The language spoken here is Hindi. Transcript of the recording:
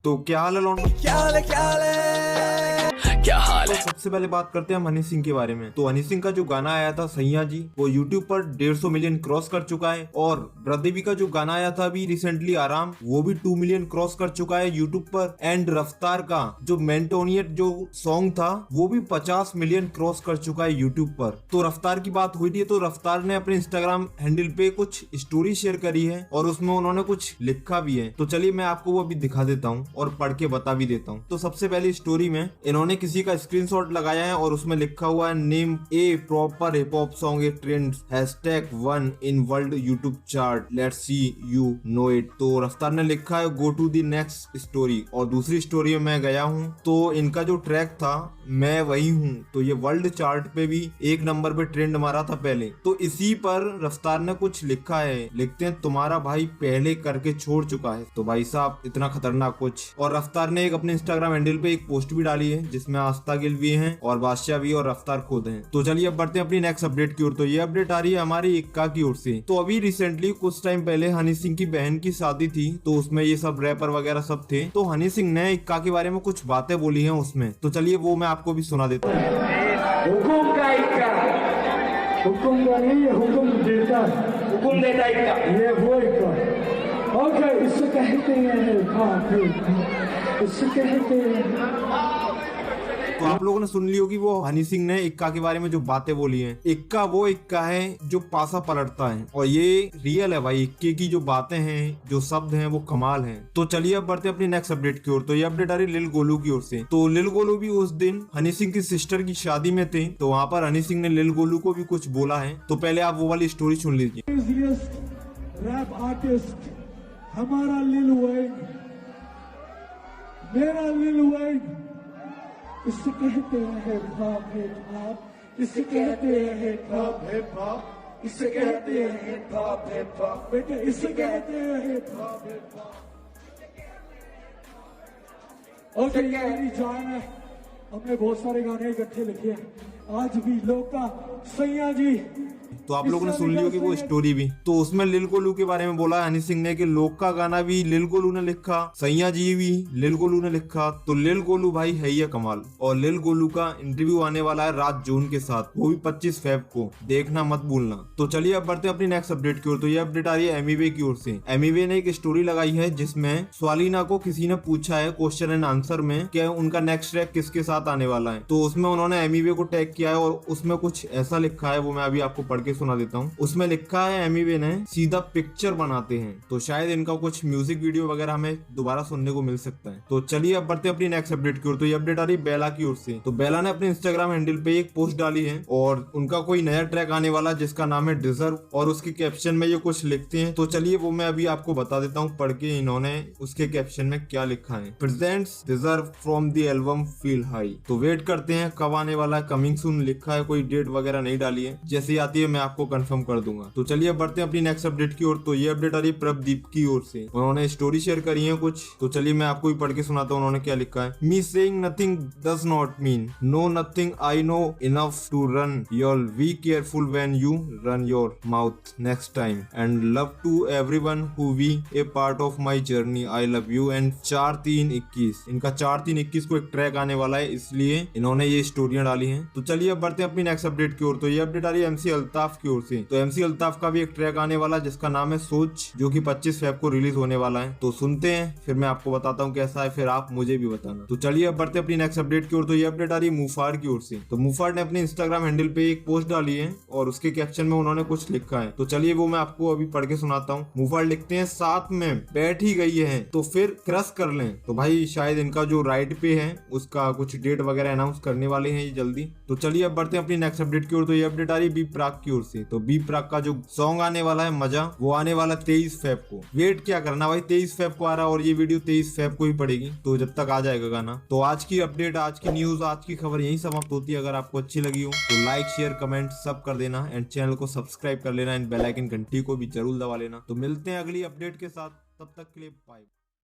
तो क्या हाल है लौंडो? क्या हाल है? सबसे पहले बात करते हैं हम हनी सिंह के बारे में। तो हनी सिंह का जो गाना आया था सैया जी, वो यूट्यूब पर 150 मिलियन क्रॉस कर चुका है। और ब्रदेवी का जो गाना आया था अभी रिसेंटली आराम, वो भी 2 मिलियन क्रॉस कर चुका है यूट्यूब पर। एंड रफ्तार का जो मेंटोनियट जो सॉन्ग था वो भी 50 मिलियन क्रॉस कर चुका है यूट्यूब पर। तो रफ्तार की बात हुई थी, तो रफ्तार ने अपने इंस्टाग्राम हैंडल पे कुछ स्टोरी शेयर करी है और उसमें उन्होंने कुछ लिखा भी है। तो चलिए मैं आपको वो अभी दिखा देता हूँ और पढ़ के बता भी देता हूँ। तो सबसे पहले स्टोरी में इन्होंने किसी का स्क्रीनशॉट लगाया है और उसमें लिखा हुआ है name a proper hip hop song a trends #1 in world YouTube chart, let's see you know it. तो रफ्तार ने लिखा है go to the next story. और दूसरी स्टोरी में मैं गया हूँ, तो इनका जो ट्रैक था मैं वही हूँ, तो ये वर्ल्ड चार्ट पे भी 1 नंबर पे ट्रेंड मारा था पहले। तो इसी पर रफ्तार ने कुछ लिखा है, लिखते हैं तुम्हारा भाई पहले करके छोड़ चुका है। तो भाई साहब इतना खतरनाक कुछ। और रफ्तार ने एक अपने इंस्टाग्राम हैंडल पे एक पोस्ट भी डाली है जिसमें आस्था गिल भी हैं और बादशाह भी और रफ्तार खुद हैं। तो चलिए अब बढ़ते हैं अपनी नेक्स्ट अपडेट की ओर। तो ये अपडेट आ रही है हमारी इक्का की ओर से। तो अभी रिसेंटली कुछ टाइम पहले हनी सिंह की बहन की शादी थी, तो उसमें ये सब रैपर वगैरह सब थे। तो हनी सिंह ने इक्का के बारे में कुछ बातें बोली हैं उसमें। तो चलिए वो मैं आपको भी सुना देता हूँ। हुकुम का इक्का, हुकुम का नहीं, हुकुम देता, हुकुम देता इक्का, ये वो इक्का। ओके, इससे कहते हैं इससे कहते हैं। तो आप लोगों ने सुन ली होगी वो हनी सिंह ने इक्का के बारे में जो बातें बोली हैं। इक्का वो इक्का है जो पासा पलटता है और ये रियल है भाई। इक्के की जो बातें हैं, जो शब्द हैं, वो कमाल हैं। तो चलिए अब बढ़ते हैं अपनी नेक्स्ट अपडेट की ओर। तो ये अपडेट आ रही लिल गोलू की ओर से। तो लिल गोलू भी उस दिन हनी सिंह की सिस्टर की शादी में थे, तो वहाँ पर हनी सिंह ने लिल गोलू को भी कुछ बोला है। तो पहले आप वो वाली स्टोरी सुन लीजिए। रैप आर्टिस्ट हमारा लिल वेन, मेरा लिल वेन, इसे कहते हैं हिप हॉप, इसे कहते हैं हिप हॉप, इसे कहते हैं हिप हॉप, बेटे इसे कहते हैं हिप हॉप। ओके, ये मेरी जान है। हमने बहुत सारे गाने इकट्ठे लिखे हैं। आज भी लोग का सैया जी। तो आप लोगों ने सुन ली होगी वो स्टोरी भी। तो उसमें लिल गोलू के बारे में बोला हनी सिंह ने कि लोग का गाना भी लिल गोलू ने लिखा, सैया जी भी लिल गोलू ने लिखा। तो लिल गोलू भाई है ही कमाल। और लिल गोलू का इंटरव्यू आने वाला है रात जून के साथ, वो भी 25 फेब को, देखना मत भूलना। तो चलिए अब बढ़ते हैं अपनी नेक्स्ट अपडेट की ओर। तो ये अपडेट आ रही है एमीवे की ओर से। एमीवे ने एक स्टोरी लगाई है जिसमें स्वालिना को किसी ने पूछा है क्वेश्चन एंड आंसर में कि उनका नेक्स्ट ट्रैक किसके साथ आने वाला है। तो उसमें उन्होंने एमीवे को टैग किया है और उसमें कुछ ऐसा लिखा है, वो मैं अभी आपको पढ़ के सुना देता हूँ। उसमें लिखा है एमीवे ने सीधा पिक्चर बनाते हैं। तो शायद इनका कुछ म्यूजिक वीडियो वगैरह हमें दोबारा सुनने को मिल सकता है। तो चलिए अब बढ़ते हैं अपनी नेक्स्ट अपडेट की ओर। तो ये अपडेट आ रही है बेला की ओर से। तो बेला ने अपने इंस्टाग्राम हैंडल पे एक पोस्ट डाली है और उनका कोई नया ट्रैक आने वाला जिसका नाम है डिजर्व, और उसके कैप्शन में ये कुछ लिखते हैं। तो चलिए वो मैं अभी आपको बता देता हूँ पढ़ के इन्होंने उसके कैप्शन में क्या लिखा है। Presents deserve from the album feel high. तो वेट करते हैं कब आने वाला है, कमिंग सून लिखा है, कोई डेट वगैरह नहीं डाली है। जैसे ही आती है मैं आपको कंफर्म कर दूंगा। तो चलिए बढ़ते हैं अपनी नेक्स्ट अपडेट की ओर। तो ये अपडेट आ रही है प्रभदीप की ओर से। उन्होंने स्टोरी शेयर करी है कुछ। तो चलिए मैं आपको भी पढ़ के सुनाता हूँ उन्होंने क्या लिखा है। Me saying nothing does not mean no nothing, I know enough to run your, be careful when you run your mouth next time, and love to everyone who be a part of my journey, I love you. And 4-3-21, इनका 4-3-21 को एक ट्रैक आने वाला है, इसलिए इन्होंने ये स्टोरियां डाली हैं। तो चलिए अब बढ़ते हैं अपनी नेक्स्ट अपडेट की ओर। तो ये अपडेट आ रही है एमसी अल्ताफ की ओर से। तो एमसी अल्ताफ का भी एक ट्रैक आने वाला जिसका नाम है सोच, जो कि 25 फेब को रिलीज होने वाला है। तो सुनते हैं, फिर मैं आपको बताता हूँ कैसा है, फिर आप मुझे भी बताना। तो चलिए अब बढ़ते हैं अपनी नेक्स्ट अपडेट की ओर। तो ये अपडेट आ रही है मुफार की ओर से। तो मुफार ने अपने इंस्टाग्राम हैंडल पे एक पोस्ट डाली है और उसके कैप्शन में उन्होंने कुछ लिखा है। तो चलिए वो मैं आपको अभी पढ़ के सुनाता हूँ। मुफार लिखते हैं साथ में बैठ ही गई है तो फिर क्रश कर लें। तो भाई शायद इनका जो राइट पे है उसका कुछ डेट वगैरह अनाउंस करने वाले हैं ये जल्दी। तो चलिए अब बढ़ते हैं अपनी नेक्स्ट अपडेट की ओर। तो ये अपडेट आ रही है बी प्राक की ओर से। तो बी प्राक का जो सॉन्ग आने वाला है मजा, वो आने वाला 23 फेब को। वेट क्या करना भाई, 23 फेब को आ रहा है और ये वीडियो 23 फेब को ही पड़ेगी, तो जब तक आ जाएगा गाना। तो आज की अपडेट, आज की न्यूज, आज की खबर यही समाप्त होती है। अगर आपको अच्छी लगी हो तो लाइक शेयर कमेंट सब कर देना एंड चैनल को सब्सक्राइब कर लेना एंड बेल आइकन घंटी को भी जरूर दबा लेना। तो मिलते हैं अगली अपडेट के साथ, तब तक के लिए बाय।